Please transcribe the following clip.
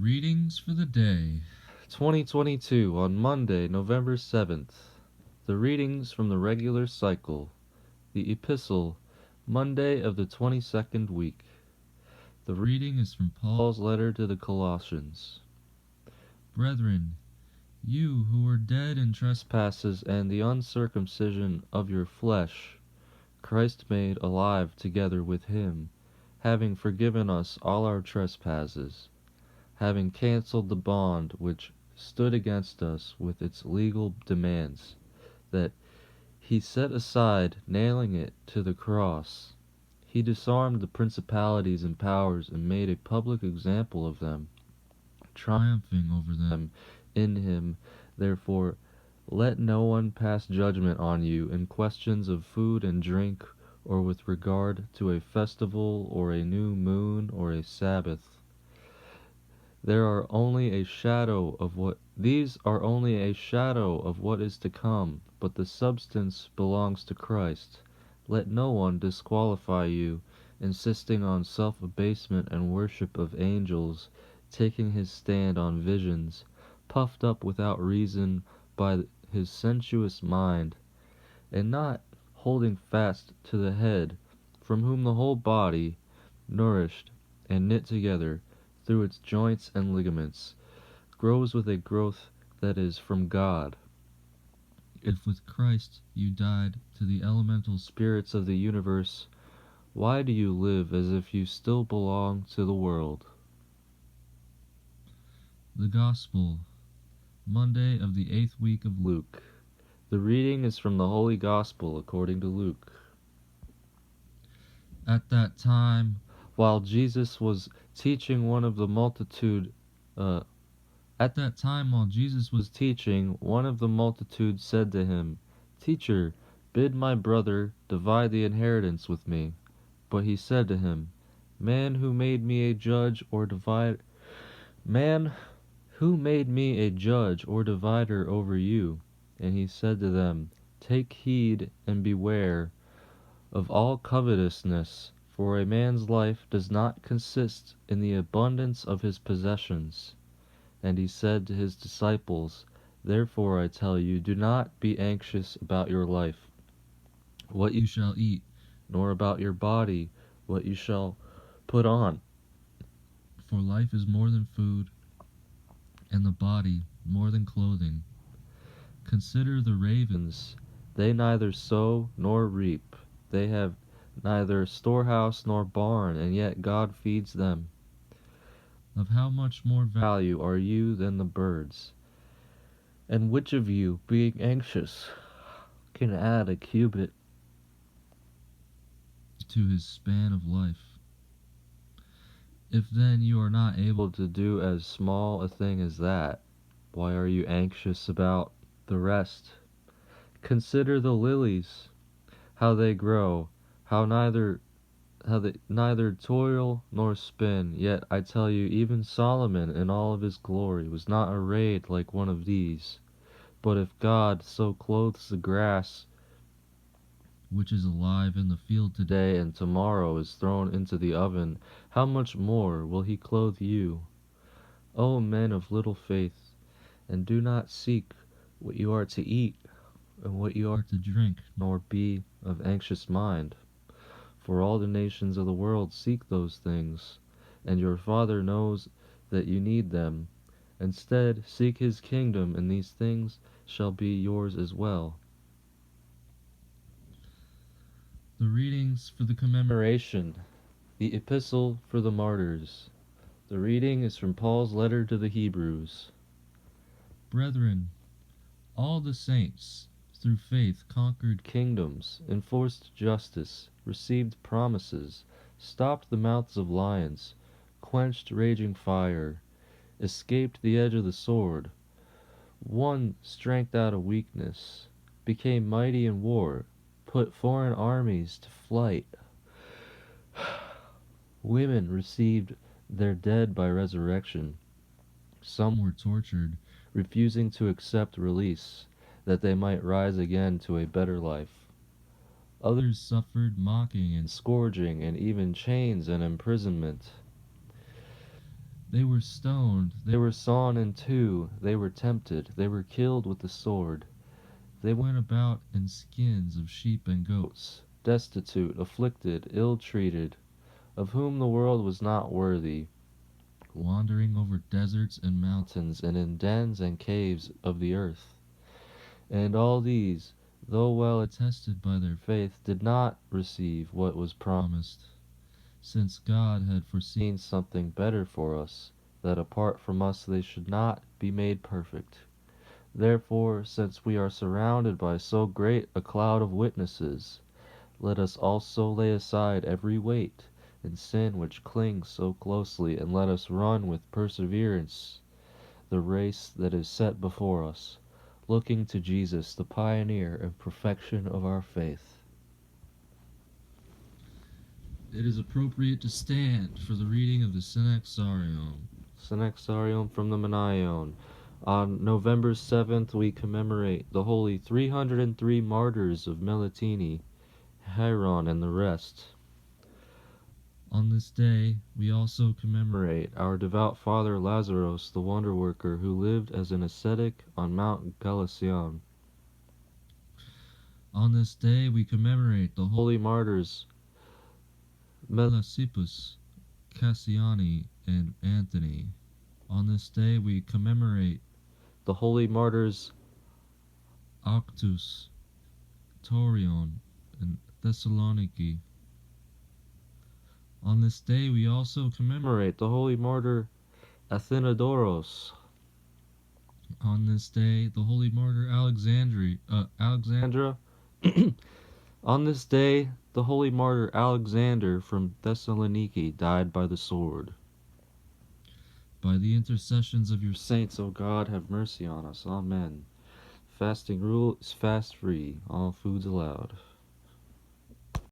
Readings for the day, 2022, on Monday, November 7th. The readings from the regular cycle. The Epistle, Monday of the 22nd week. The reading is from Paul's letter to the Colossians. Brethren, you who were dead in trespasses and the uncircumcision of your flesh, Christ made alive together with him, having forgiven us all our trespasses, having cancelled the bond which stood against us with its legal demands, that he set aside, nailing it to the cross. He disarmed the principalities and powers and made a public example of them, triumphing over them in him. Therefore, let no one pass judgment on you in questions of food and drink, or with regard to a festival, or a new moon, or a Sabbath. These are only a shadow of what is to come, but the substance belongs to Christ. Let no one disqualify you, insisting on self-abasement and worship of angels, taking his stand on visions, puffed up without reason by his sensuous mind, and not holding fast to the head, from whom the whole body, nourished and knit together through its joints and ligaments, grows with a growth that is from God. If with Christ you died to the elemental spirits of the universe, why do you live as if you still belong to the world? The Gospel, Monday of the 8th week of Luke. The reading is from the Holy Gospel according to Luke. At that time, while Jesus was teaching, one of the multitude said to him, Teacher, bid my brother divide the inheritance with me. But he said to him, Man, who made me a judge or divider over you? And he said to them, Take heed and beware of all covetousness, for a man's life does not consist in the abundance of his possessions. And he said to his disciples, Therefore I tell you, do not be anxious about your life, what you shall eat, nor about your body, what you shall put on. For life is more than food, and the body more than clothing. Consider the ravens, they neither sow nor reap, they have neither storehouse nor barn, and yet God feeds them. Of how much more value are you than the birds? And which of you, being anxious, can add a cubit to his span of life? If then you are not able to do as small a thing as that, why are you anxious about the rest? Consider the lilies, how they grow, how they neither toil nor spin. Yet I tell you, even Solomon in all of his glory was not arrayed like one of these. But if God so clothes the grass, which is alive in the field today and tomorrow is thrown into the oven, how much more will he clothe you, O men of little faith? And do not seek what you are to eat and what you are to drink, nor be of anxious mind. For all the nations of the world seek those things, and your Father knows that you need them. Instead, seek his kingdom, and these things shall be yours as well. The readings for the commemoration. The Epistle for the Martyrs. The reading is from Paul's letter to the Hebrews. Brethren, all the saints, through faith, conquered kingdoms, enforced justice, received promises, stopped the mouths of lions, quenched raging fire, escaped the edge of the sword, won strength out of weakness, became mighty in war, put foreign armies to flight. Women received their dead by resurrection. Some were tortured, refusing to accept release, that they might rise again to a better life. Others suffered mocking and scourging and even chains and imprisonment. They were stoned, they were sawn in two, they were tempted, they were killed with the sword. They went about in skins of sheep and goats, destitute, afflicted, ill-treated, of whom the world was not worthy, wandering over deserts and mountains, and in dens and caves of the earth. And all these, though well attested by their faith, did not receive what was promised, since God had foreseen something better for us, that apart from us they should not be made perfect. Therefore, since we are surrounded by so great a cloud of witnesses, let us also lay aside every weight and sin which clings so closely, and let us run with perseverance the race that is set before us, looking to Jesus, the pioneer and perfection of our faith. It is appropriate to stand for the reading of the Synaxarion. Synaxarion from the Menaion. On November 7th, we commemorate the holy 303 martyrs of Melitene, Hieron, and the rest. On this day, we also commemorate our devout father Lazarus, the wonder worker, who lived as an ascetic on Mount Galician. On this day, we commemorate the holy martyrs Melasippus, Cassiani, and Anthony. On this day, we commemorate the holy martyrs Actus, Torion, and Thessaloniki. On this day, we also commemorate the holy martyr Athenodoros. On this day, the holy martyr Alexandra. On this day, the holy martyr Alexander from Thessaloniki died by the sword. By the intercessions of your saints, O God, have mercy on us. Amen. Fasting rule is fast free. All foods allowed.